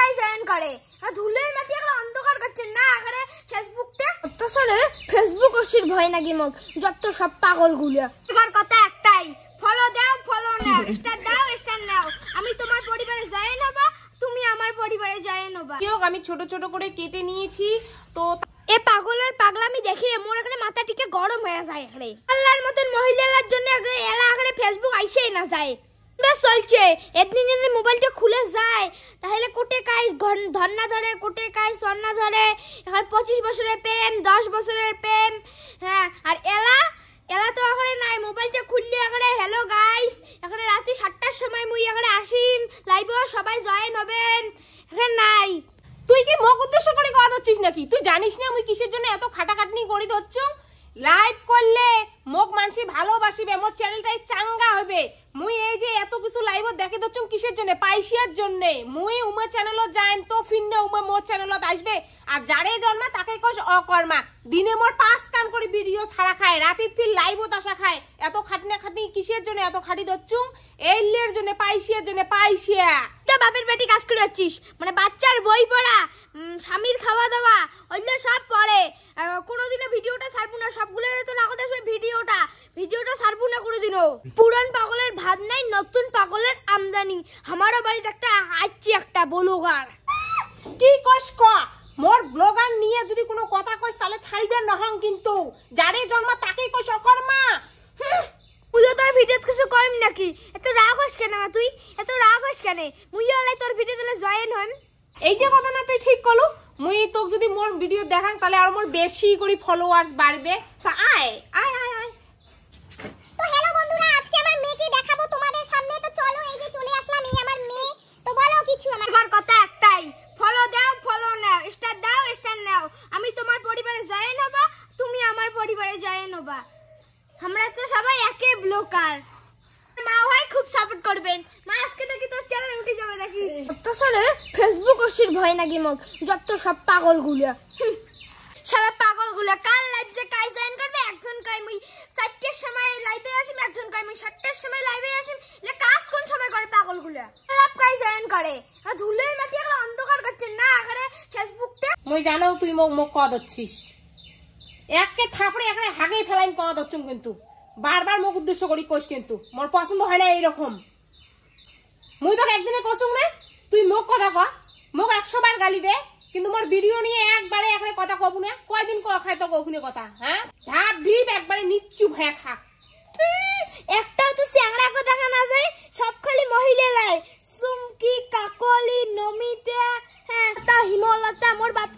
কাই join করে ধুলে মাটি এখন অন্ধকার করছে না আরে ফেসবুকটা তাছাড়া ফেসবুক ওর ভয় নাকি মোক যত সব পাগলগুলো তোমার কথা একটাই ফলো দাও ফলো নাও স্টার দাও স্টার নাও আমি তোমার পরিবারে জয়েন হব তুমি আমার পরিবারে জয়েন হবা কেউ আমি ছোট ছোট করে কেটে নিয়েছি তো এ পাগলের পাগলামি দেখে মোর এখানে মাথা টিকে গরম হয়ে যায় এখানে আল্লাহর মতন মহিলার জন্য এলা এখানে ফেসবুক আইছেই না যায় বেশ চলছে এদিন যদি মোবাইলটা খুলে যায় তাহলে কোটে কাই ধন্না ধরে কোটে কাই সন্না ধরে এখন 25 বছরের প্রেম 10 বছরের প্রেম হ্যাঁ আর এলা তো এখানে নাই মোবাইলটা খুললে এখানে হ্যালো গাইস এখানে রাতে 7টার সময় মুই এখানে আসিম লাইভে সবাই জয়েন হবেন এখানে নাই তুই কি মোক উদ্দেশ্য করে কথা হচ্ছিস নাকি তুই জানিস না আমি কিসের জন্য এত খাটাখাটনি করি ধরছ লাইভ করলে মোক মানসি ভালোবাসিবে মোর চ্যানেলটাই চাঙ্গা হবে মুই এই যে এত কিছু লাইভ দেখে ধরছ কিসের জন্য পাইছিয়ার জন্য মুই উমা চ্যানেলত যাইম তো ফিন্নে উমা মোর চ্যানেলত আসবে আর যারে জন্মা তাকে কস অকর্মা দিনে মোর 5 কান করে ভিডিও ছাড়া খায় রাতে ফির লাইভত আসা খায় এত খাটনি কিসের জন্য এত খাটি ধরছুম এইলের জন্য পাইছিয়ার জন্য পাইছিয়া তো বাপের বেটি কাজ করে যাচ্ছিস মানে বাচ্চার বই পড়া স্বামীর খাওয়া দাওয়া ওইগুলো সব পড়ে কোনোদিনও ভিডিওটা ছাড়বো না সবগুলোর তো লাগতে আসবে ভিডিওটা ছাড়বো না কোনোদিনও পুরান পাগলের ভাত নাই নতুন পাগলের আমদানি আমারও বাড়িতে একটা আইছি একটা ব্লগার কি কস ক মোর ব্লগার নিয়ে যদি কোনো কথা কইস তাহলে ছাড়িবে নহং কিন্তু যারে জন্মা তাকেই কস অকর্মা মুইও তোর ভিডিওত কিছু করিম নাকি এত রাগ হস কেন তুই এত রাগ হস কেন মুইও লাই তোর ভিডিও দিলে জয়েন হইম এই যে কথা না তুই ঠিক কলু মুই তোক যদি মোর ভিডিও দেখাং তাহলে আর মোর বেশি করে ফলোয়ার্স বাড়বে তা আয় তো হ্যালো বন্ধুরা আজকে আমার মেয়েকে দেখাবো তোমাদের সামনে তো চলো এই যে চলে আসলাম এই আমার মেয়ে তো বলো কিছু আমার কথা একটাই ফলো দাও ফলো নাও স্টার দাও স্টার নাও আমি তোমার পরিবারে জয়েন হব তুমি আমার পরিবারে জয়েন হবা আমরা তো সবাই একে ব্লগার মা ভাই খুব সাপোর্ট করবেন মা আজকে নাকি তোর চ্যানেল উঠে যাবে দেখিস তাছাড়া ফেসবুক ওর ভয় নাকি মোক যত সব পাগলগুলো সারা পাগলগুলো কাল লাইভে কাই জয়েন করবে একজন কই মুই 4টার সময় লাইভে আসিম একজন কই মুই 7টার সময় লাইভে আসিম লে কাজ কোন সময় করে পাগলগুলো সব কাই জয়েন করে আর ধুলে মাটি এখন অন্ধকার করছে না আরে ফেসবুকটা মুই জানো তুই মোক কদ হচ্ছিস একে থাপড়ে এখানে হাগেই ফেলাইম কদ হচ্ছুম কিন্তু বারবার মুখ উদ্দেশ্য করি কইস কিন্তু মোর পছন্দ হয় না এইরকম মুই তোকে একদিনে কসুম না তুই মোক কথা ক মোক 100 বার গালি দে কিন্তু মোর ভিডিও নিয়ে একবারে এখানে কথা কব না কয়দিন খায় তো ওখানে কথা হ্যাঁ ধাপ ঢিপ একবারে নিচ্ছু ভায়া খা একটাও তো স্যাংরা কো দেখা না যায় সব খালি মহিলা লাই সুমকি কাকলি নমিতা হ্যাঁ তা হিমলতা মোর বাপ